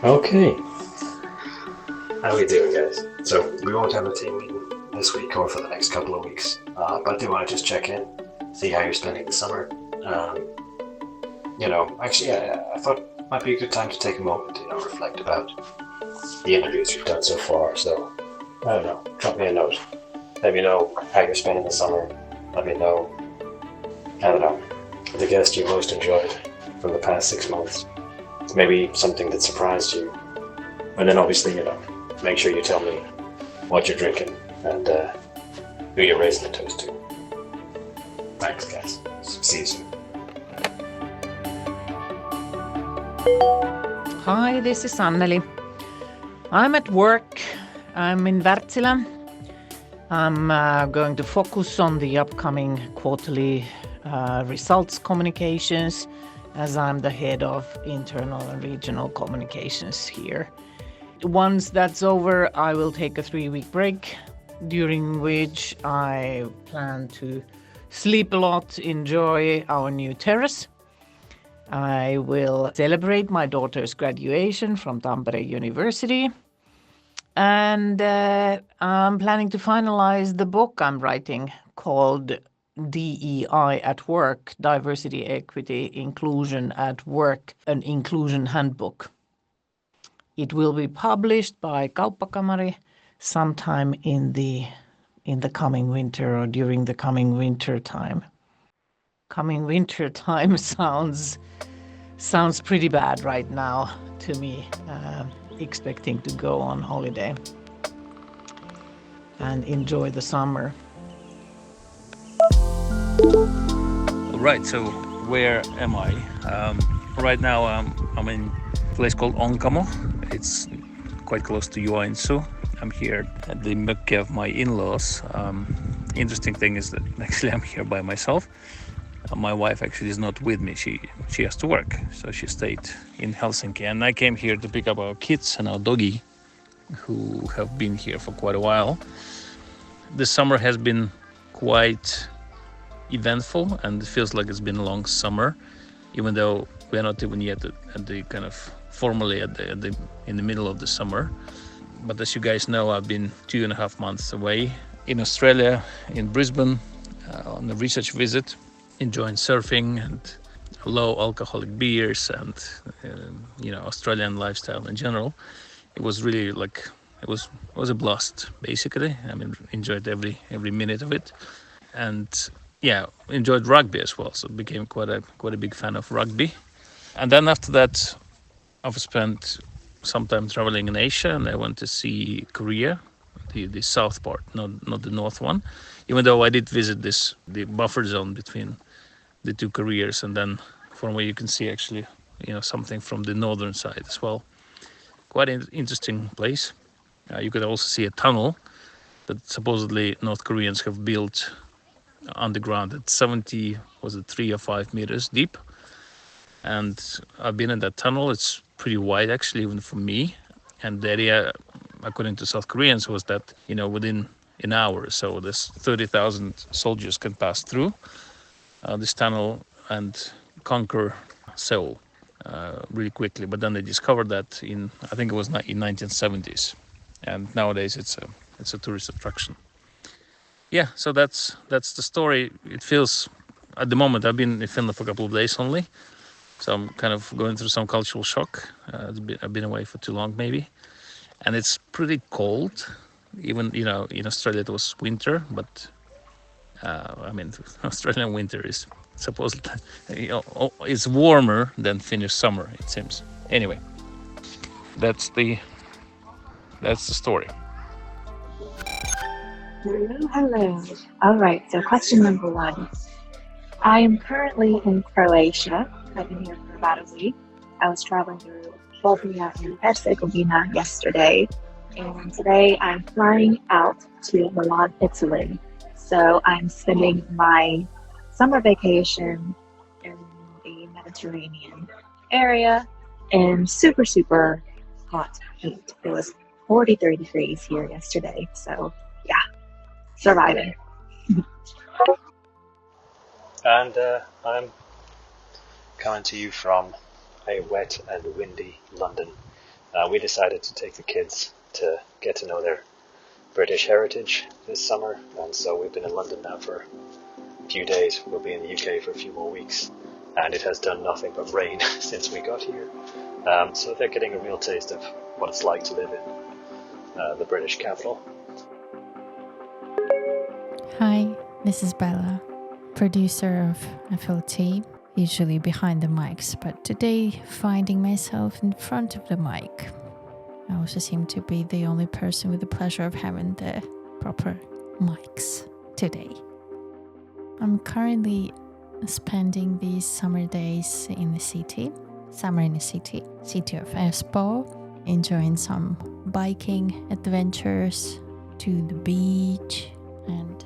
Okay. How are we doing, guys? So we won't have a team meeting this week or for the next couple of weeks, but I do want to just check in, see how you're spending the summer. I thought it might be a good time to take a moment to reflect about the interviews we've done so far. So I don't know, drop me a note. Let me know how you're spending the summer. Let me know, I don't know, the guest you most enjoyed from the past 6 months. Maybe something that surprised you. And then obviously, make sure you tell me what you're drinking and who you're raising the toast to. Thanks, guys. See you soon. Hi, this is Anneli. I'm at work. I'm in Wärtsilä. I'm going to focus on the upcoming quarterly results communications as I'm the head of internal and regional communications here. Once that's over, I will take a 3-week break, during which I plan to sleep a lot, enjoy our new terrace. I will celebrate my daughter's graduation from Tampere University. And I'm planning to finalize the book I'm writing called DEI at Work, Diversity, Equity, Inclusion at Work, an Inclusion Handbook. It will be published by Kauppakamari sometime in the coming winter or during the coming winter time. Coming winter time sounds pretty bad right now to me, expecting to go on holiday and enjoy the summer. Right, so where am I? Right now I'm in a place called Onkamo. It's quite close to Joensuu. I'm here at the mökki of my in-laws. Interesting thing is that actually I'm here by myself. My wife actually is not with me. She has to work, so she stayed in Helsinki. And I came here to pick up our kids and our doggy, who have been here for quite a while. The summer has been quite eventful, and it feels like it's been a long summer, even though we're not even yet at the kind of formally in the middle of the summer. But as you guys know, I've been 2.5 months away in Australia, in Brisbane, on a research visit, enjoying surfing and low alcoholic beers and Australian lifestyle in general. It was really it was a blast, basically. I mean, enjoyed every minute of it, and enjoyed rugby as well. So became quite a big fan of rugby. And then after that, I've spent some time traveling in Asia, and I went to see Korea, the south part, not the north one. Even though I did visit the buffer zone between the two Koreas, and then from where you can see actually, something from the northern side as well. Quite an interesting place. You could also see a tunnel that supposedly North Koreans have built underground at 70, was it 3 or 5 meters deep? And I've been in that tunnel. It's pretty wide actually, even for me. And the idea, according to South Koreans, was that within an hour or so, this 30,000 soldiers can pass through this tunnel and conquer Seoul really quickly. But then they discovered that I think it was in 1970s, and nowadays it's a tourist attraction. Yeah, so that's the story. It feels, at the moment, I've been in Finland for a couple of days only, so I'm kind of going through some cultural shock. I've been away for too long, maybe, and it's pretty cold. Even in Australia it was winter, but Australian winter is supposedly it's warmer than Finnish summer, it seems. Anyway, that's the story. Hello. All right, so question number 1. I am currently in Croatia. I've been here for about a week. I was traveling through Bosnia and Herzegovina yesterday, and today I'm flying out to Milan, Italy. So I'm spending my summer vacation in the Mediterranean area in super, super hot heat. It was 43 degrees here yesterday, so yeah, surviving. And I'm coming to you from a wet and windy London. We decided to take the kids to get to know their British heritage this summer, and so we've been in London now for a few days. We'll be in the UK for a few more weeks, and it has done nothing but rain since we got here. So they're getting a real taste of what it's like to live in the British capital. Hi, this is Bella, producer of FLT, usually behind the mics, but today finding myself in front of the mic. I also seem to be the only person with the pleasure of having the proper mics today. I'm currently spending these summer days in the city, city of Espoo, enjoying some biking adventures to the beach, and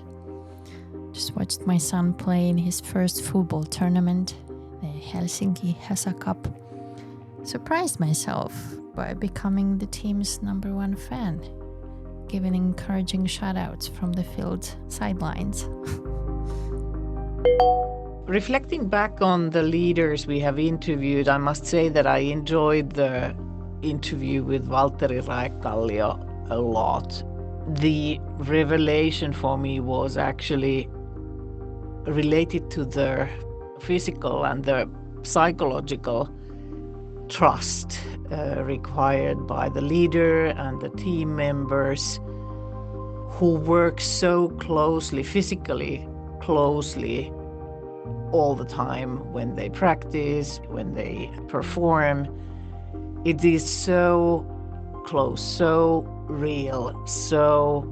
just watched my son play in his first football tournament, the Helsinki Hesa Cup. Surprised myself by becoming the team's #1 fan, giving encouraging shoutouts from the field sidelines. Reflecting back on the leaders we have interviewed, I must say that I enjoyed the interview with Valtteri Raekallio a lot. The revelation for me was actually related to the physical and the psychological trust required by the leader and the team members who work so closely, physically closely, all the time when they practice, when they perform. It is so close, so real, so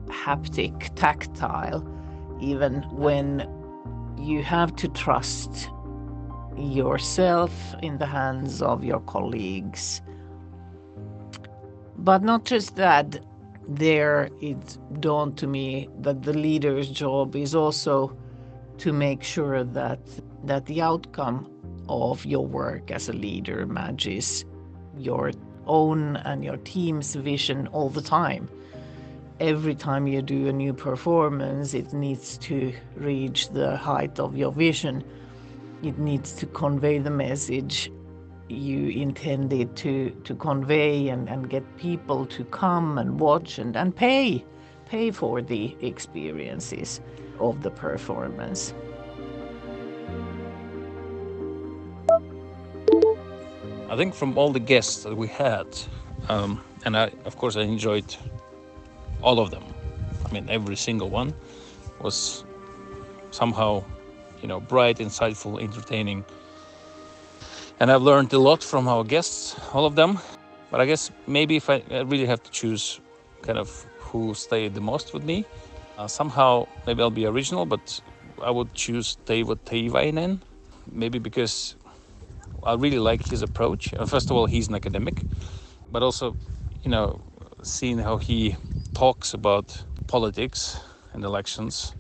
haptic, tactile, even when you have to trust yourself in the hands of your colleagues. But not just that, there it dawned to me that the leader's job is also to make sure that the outcome of your work as a leader matches your own and your team's vision all the time. Every time you do a new performance, it needs to reach the height of your vision. It needs to convey the message you intended to convey and get people to come and watch and pay for the experiences of the performance. I think from all the guests that we had, and of course I enjoyed all of them. I mean, every single one was somehow, bright, insightful, entertaining. And I've learned a lot from our guests, all of them. But I guess maybe if I really have to choose kind of who stayed the most with me, somehow maybe I'll be original, but I would choose Teivo Teivainen. Maybe because I really like his approach. First of all, he's an academic, but also, seeing how he talks about politics and elections,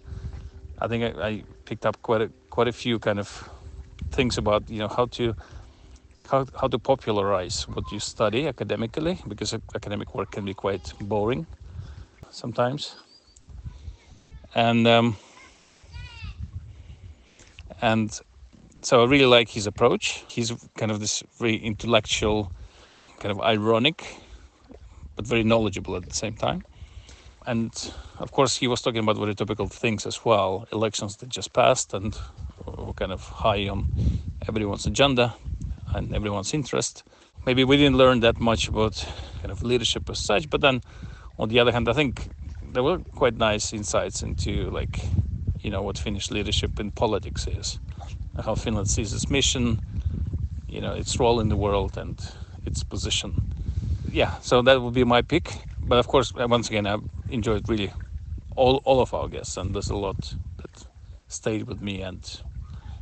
I think I picked up quite a few kind of things about how to popularize what you study academically, because academic work can be quite boring sometimes. And so I really like his approach. He's kind of this very intellectual, kind of ironic, but very knowledgeable at the same time. And of course, he was talking about very topical things as well, elections that just passed and were kind of high on everyone's agenda and everyone's interest. Maybe we didn't learn that much about kind of leadership as such, but then on the other hand, I think there were quite nice insights into what Finnish leadership in politics is, how Finland sees its mission, its role in the world and its position. Yeah, so that would be my pick. But of course, once again, I've enjoyed really all of our guests, and there's a lot that stayed with me, and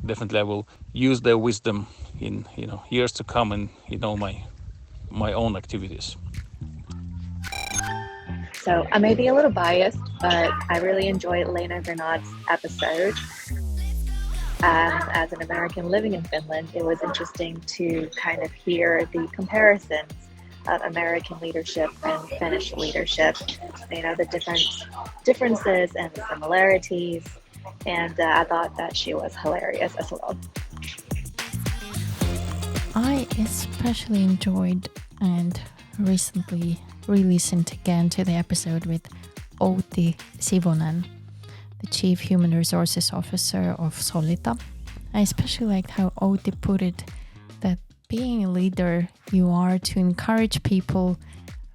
definitely I will use their wisdom in years to come and my own activities. So I may be a little biased, but I really enjoyed Lena Granat's episode. As an American living in Finland, it was interesting to kind of hear the comparisons of American leadership and Finnish leadership, the differences and the similarities. And I thought that she was hilarious as well. I especially enjoyed and recently re-listened again to the episode with Outi Sivonen, the Chief Human Resources Officer of Solita. I especially liked how Outi put it that being a leader, you are to encourage people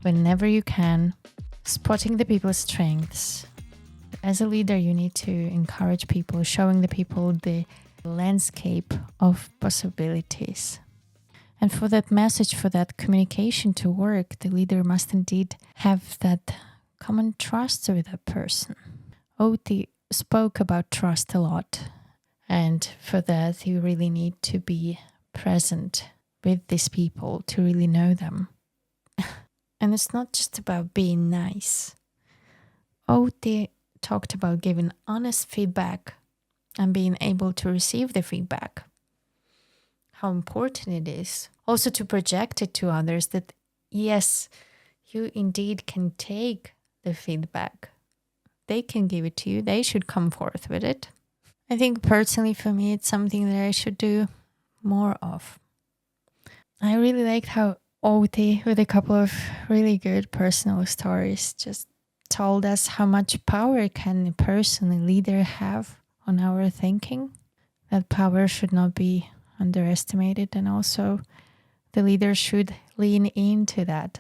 whenever you can, spotting the people's strengths. As a leader, you need to encourage people, showing the people the landscape of possibilities. And for that message, for that communication to work, the leader must indeed have that common trust with that person. Outi spoke about trust a lot. And for that, you really need to be present with these people to really know them. And it's not just about being nice. Outi talked about giving honest feedback and being able to receive the feedback. How important it is also to project it to others that yes, you indeed can take the feedback. They can give it to you. They should come forth with it. I think personally for me, it's something that I should do more of. I really liked how Outi, with a couple of really good personal stories, just told us how much power can a person, a leader have on our thinking. That power should not be underestimated, and also the leader should lean into that,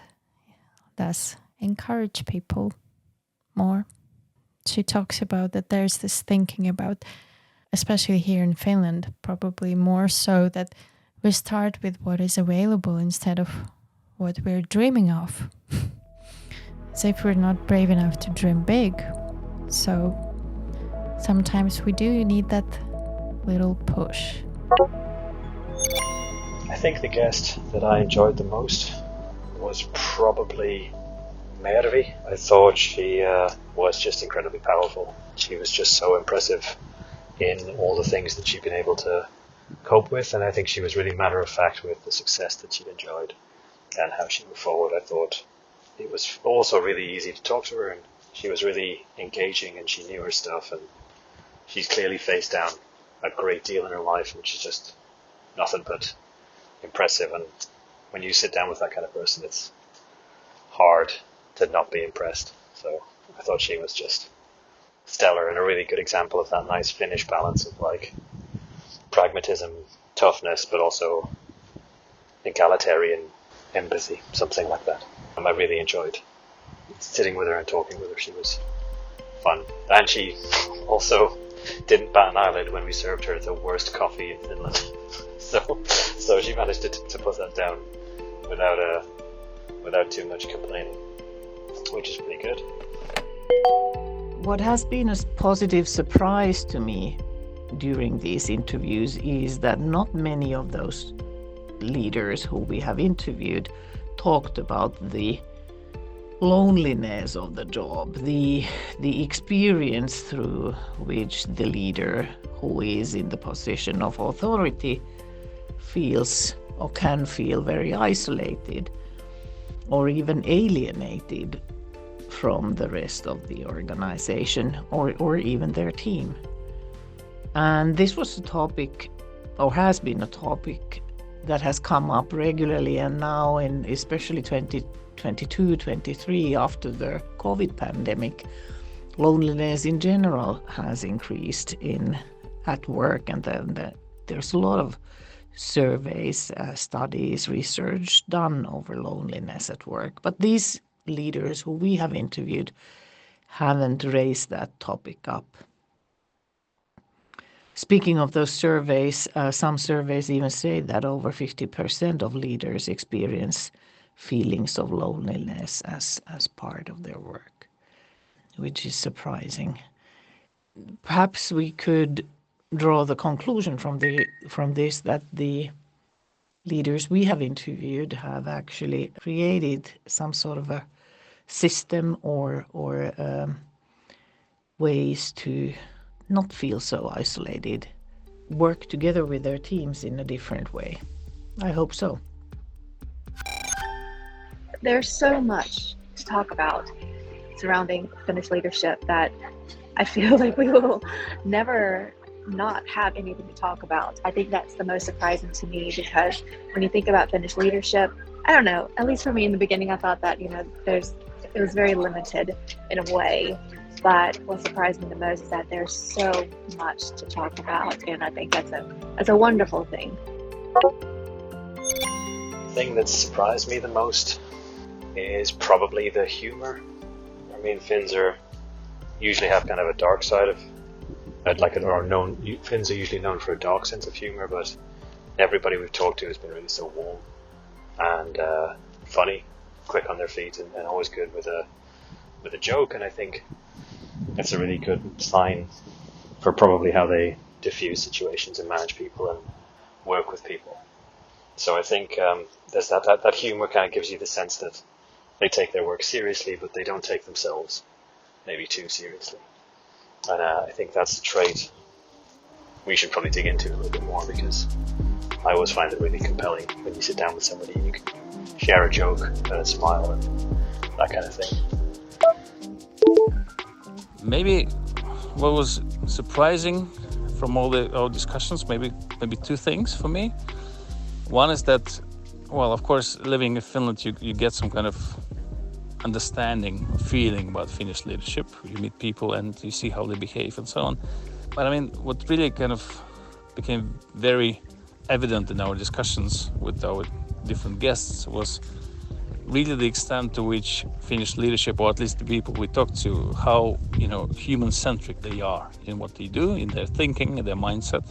thus encourage people more. She talks about that there's this thinking about, especially here in Finland, probably more so that we start with what is available instead of what we're dreaming of. As if we're not brave enough to dream big. So sometimes we do need that little push. I think the guest that I enjoyed the most was probably Mervi. I thought she was just incredibly powerful. She was just so impressive in all the things that she'd been able to cope with, and I think she was really matter of fact with the success that she'd enjoyed and how she moved forward. I thought it was also really easy to talk to her, and she was really engaging and she knew her stuff, and she's clearly faced down a great deal in her life, which is just nothing but impressive. And when you sit down with that kind of person, it's hard to not be impressed. So I thought she was just stellar and a really good example of that nice Finnish balance of like pragmatism, toughness, but also egalitarian empathy, something like that. And I really enjoyed sitting with her and talking with her. She was fun. And she also didn't bat an eyelid when we served her the worst coffee in Finland. So she managed to put that down without too much complaining, which is pretty good. What has been a positive surprise to me during these interviews is that not many of those leaders who we have interviewed talked about the loneliness of the job, the experience through which the leader who is in the position of authority feels or can feel very isolated or even alienated from the rest of the organization or even their team. And this was a topic, or has been a topic, that has come up regularly, and now in especially 2022-23 after the COVID pandemic, loneliness in general has increased at work, and then there's a lot of surveys, studies, research done over loneliness at work. But these leaders who we have interviewed haven't raised that topic up. Speaking of those surveys, some surveys even say that over 50% of leaders experience feelings of loneliness as part of their work, which is surprising. Perhaps we could draw the conclusion from this that the leaders we have interviewed have actually created some sort of a system or ways to not feel so isolated, work together with their teams in a different way. I hope so. There's so much to talk about surrounding Finnish leadership that I feel like we will never not have anything to talk about. I think that's the most surprising to me, because when you think about Finnish leadership, I don't know, at least for me in the beginning, I thought that, it was very limited in a way. But what surprised me the most is that there's so much to talk about, and I think that's a wonderful thing. The thing that surprised me the most is probably the humor. I mean, Finns usually have kind of a dark side of, Finns are usually known for a dark sense of humor, but everybody we've talked to has been really so warm and funny, quick on their feet, and always good with a joke. And I think that's a really good sign for probably how they diffuse situations and manage people and work with people. So I think there's that humor kind of gives you the sense that they take their work seriously, but they don't take themselves maybe too seriously. And I think that's a trait we should probably dig into a little bit more, because I always find it really compelling when you sit down with somebody and you can share a joke and a smile and that kind of thing. Maybe what was surprising from all our discussions, maybe two things for me. One is that, well, of course, living in Finland, you get some kind of understanding, feeling about Finnish leadership. You meet people and you see how they behave and so on. But I mean, what really kind of became very evident in our discussions with our different guests was really the extent to which Finnish leadership, or at least the people we talked to, how human-centric they are in what they do, in their thinking, in their mindset.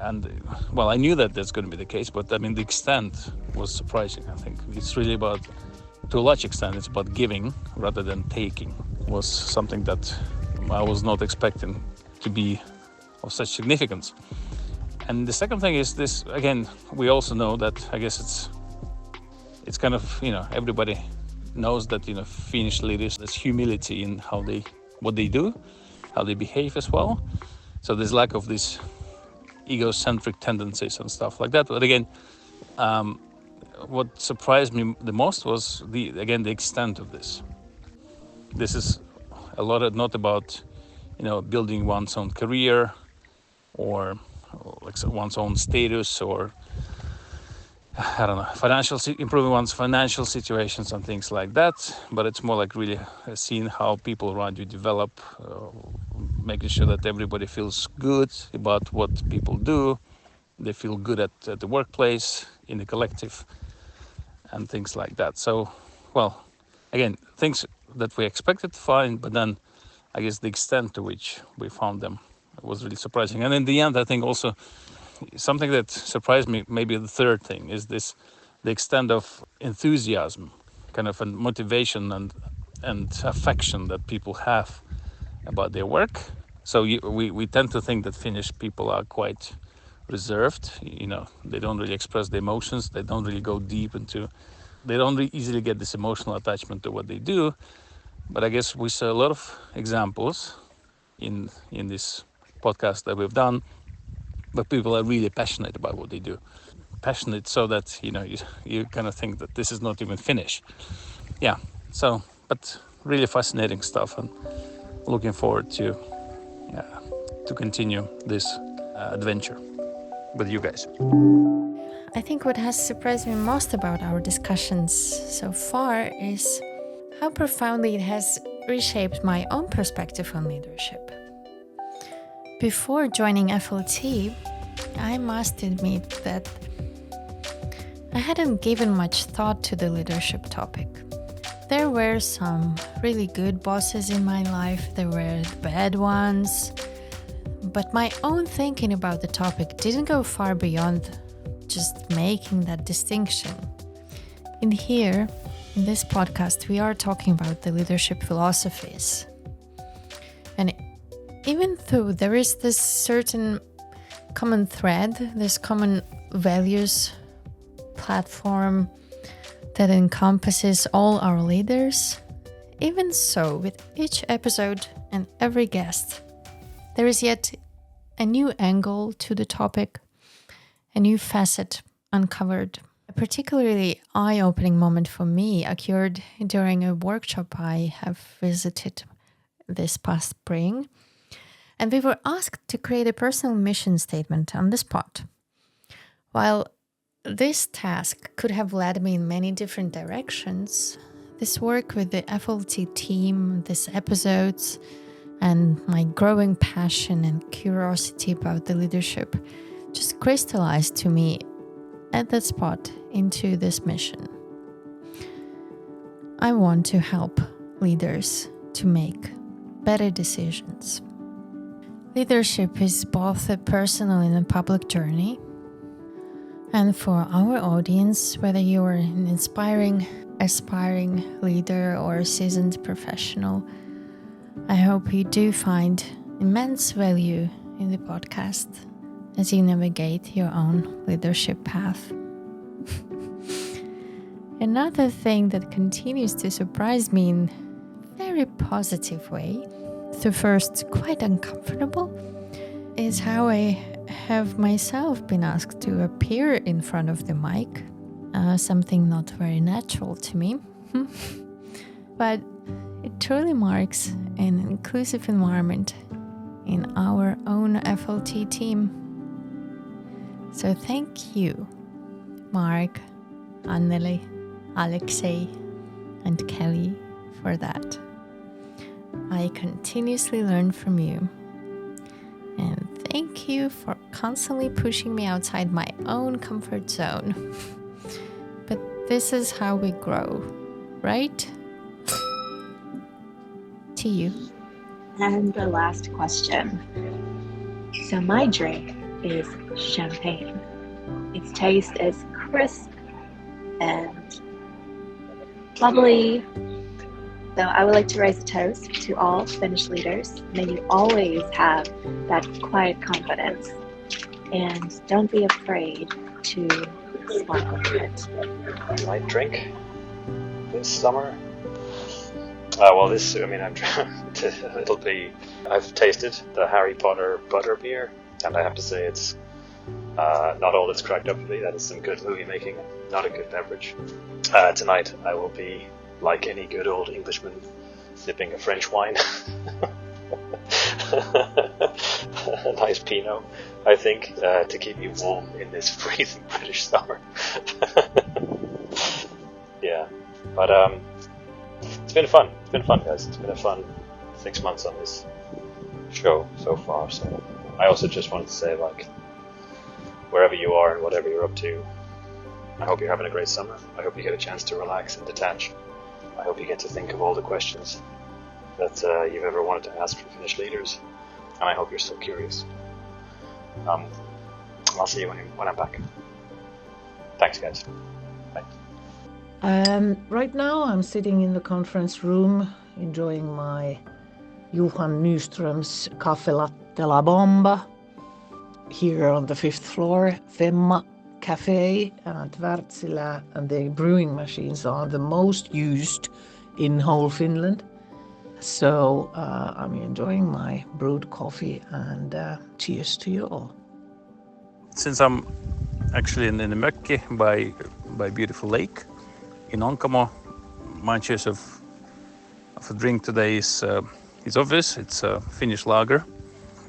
And well, I knew that that's going to be the case, but I mean, the extent was surprising. I think it's really about, to a large extent, it's about giving rather than taking. It was something that I was not expecting to be of such significance. And the second thing is this, again, we also know that, I guess it's kind of, everybody knows that, Finnish leaders, there's humility in what they do, how they behave as well. So there's lack of these egocentric tendencies and stuff like that. But again, what surprised me the most was the extent of this. This is a lot not about, building one's own career or like one's own status, or I don't know, improving one's financial situations and things like that. But it's more like really seeing how people around you develop, making sure that everybody feels good about what people do. They feel good at the workplace, in the collective, and things like that. So, well, again, things that we expected to find, but then I guess the extent to which we found them was really surprising. And in the end, I think also something that surprised me, maybe the third thing, is the extent of enthusiasm, kind of a motivation and affection that people have about their work. So we tend to think that Finnish people are quite reserved. They don't really express their emotions. They don't really go deep into. They don't really easily get this emotional attachment to what they do. But I guess we saw a lot of examples in this podcast that we've done, but people are really passionate about what they do. Passionate so that you kind of think that this is not even Finnish. Yeah. So, but really fascinating stuff, and looking forward to continue this adventure with you guys. I think what has surprised me most about our discussions so far is how profoundly it has reshaped my own perspective on leadership. Before joining FLT, I must admit that I hadn't given much thought to the leadership topic. There were some really good bosses in my life, there were bad ones, but my own thinking about the topic didn't go far beyond just making that distinction. In this podcast, we are talking about the leadership philosophies. And even though there is this certain common thread, this common values platform that encompasses all our leaders, even so, with each episode and every guest, there is yet a new angle to the topic, a new facet uncovered. A particularly eye-opening moment for me occurred during a workshop I have visited this past spring, and we were asked to create a personal mission statement on the spot. While This task could have led me in many different directions. This work with the FLT team, these episodes, and my growing passion and curiosity about the leadership just crystallized to me at that spot into this mission. I want to help leaders to make better decisions. Leadership is both a personal and a public journey. And for our audience, whether you are an aspiring leader or a seasoned professional, I hope you do find immense value in the podcast as you navigate your own leadership path. Another thing that continues to surprise me in a very positive way, though first quite uncomfortable, is how I have myself been asked to appear in front of the mic, something not very natural to me. But it truly marks an inclusive environment in our own FLT team. So thank you, Mark, Anneli, Alexei, and Kelly, for that. I continuously learn from you. And thank you for constantly pushing me outside my own comfort zone. But this is how we grow, right? To you. And the last question. So my drink is champagne. Its taste is crisp and bubbly. So I would like to raise a toast to all Finnish leaders. May you always have that quiet confidence and don't be afraid to smile a bit. My drink this summer? I've tasted the Harry Potter butter beer, and I have to say it's not all it's cracked up to be. That is some good movie making, not a good beverage. Tonight I will be, like any good old Englishman, sipping a French wine. A nice Pinot, I think, to keep me warm in this freezing British summer. Yeah, but it's been fun. It's been fun, guys. It's been a fun 6 months on this show so far. So I also just wanted to say, like, wherever you are and whatever you're up to, I hope you're having a great summer. I hope you get a chance to relax and detach. I hope you get to think of all the questions that you've ever wanted to ask for Finnish leaders, and I hope you're still curious. I'll see you when I'm back. Thanks, guys. Bye. Right now I'm sitting in the conference room enjoying my Johan Nyström's Caffè Latte La Bomba here on the 5th floor, Femma Cafe at Wärtsilä, and the brewing machines are the most used in whole Finland. So I'm enjoying my brewed coffee, and cheers to you all. Since I'm actually in the mökki by beautiful lake in Onkamo, my choice of a drink today is obvious. It's a Finnish lager.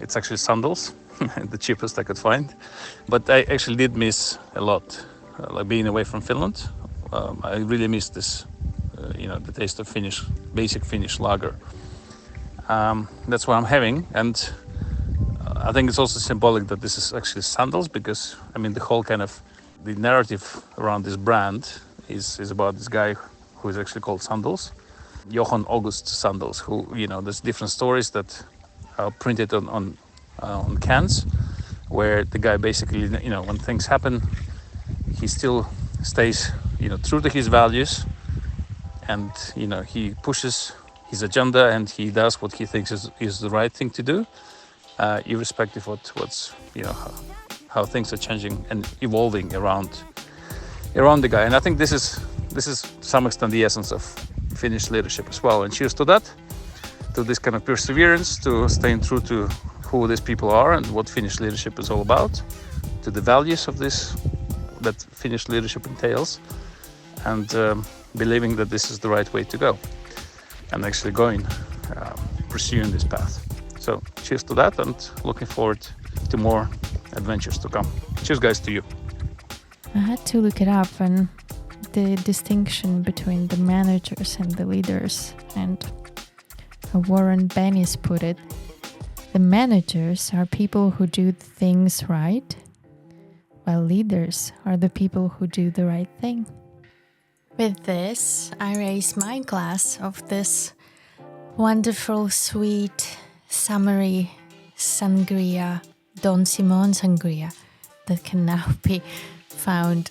It's actually Sandals, the cheapest I could find. But I actually did miss a lot, like being away from Finland. I really miss this, the taste of basic Finnish lager. That's what I'm having, and I think it's also symbolic that this is actually Sandals, because the whole kind of the narrative around this brand is about this guy who is actually called Sandals, Johan August Sandals, who, there's different stories that are printed on cans, where the guy basically, when things happen, he still stays, true to his values, and, he pushes his agenda and he does what he thinks is the right thing to do, irrespective of what's, how things are changing and evolving around the guy. And I think this is to some extent the essence of Finnish leadership as well. And cheers to that, to this kind of perseverance, to staying true to who these people are and what Finnish leadership is all about, to the values of that Finnish leadership entails, and believing that this is the right way to go, and actually pursuing this path. So cheers to that, and looking forward to more adventures to come. Cheers, guys, to you. I had to look it up, and the distinction between the managers and the leaders, and how Warren Bennis put it, the managers are people who do things right, while leaders are the people who do the right thing. With this, I raise my glass of this wonderful, sweet, summery sangria, Don Simon sangria, that can now be found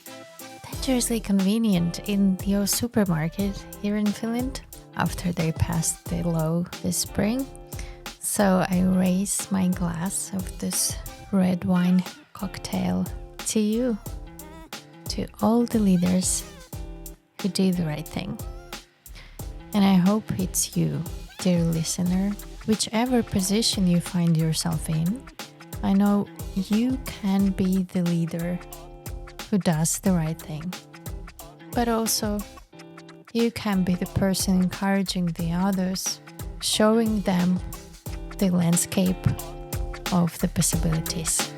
dangerously convenient in your supermarket here in Finland after they passed the law this spring. So I raise my glass of this red wine cocktail to you, to all the leaders who do the right thing. And I hope it's you, dear listener, whichever position you find yourself in. I know you can be the leader who does the right thing, but also you can be the person encouraging the others, showing them the landscape of the possibilities.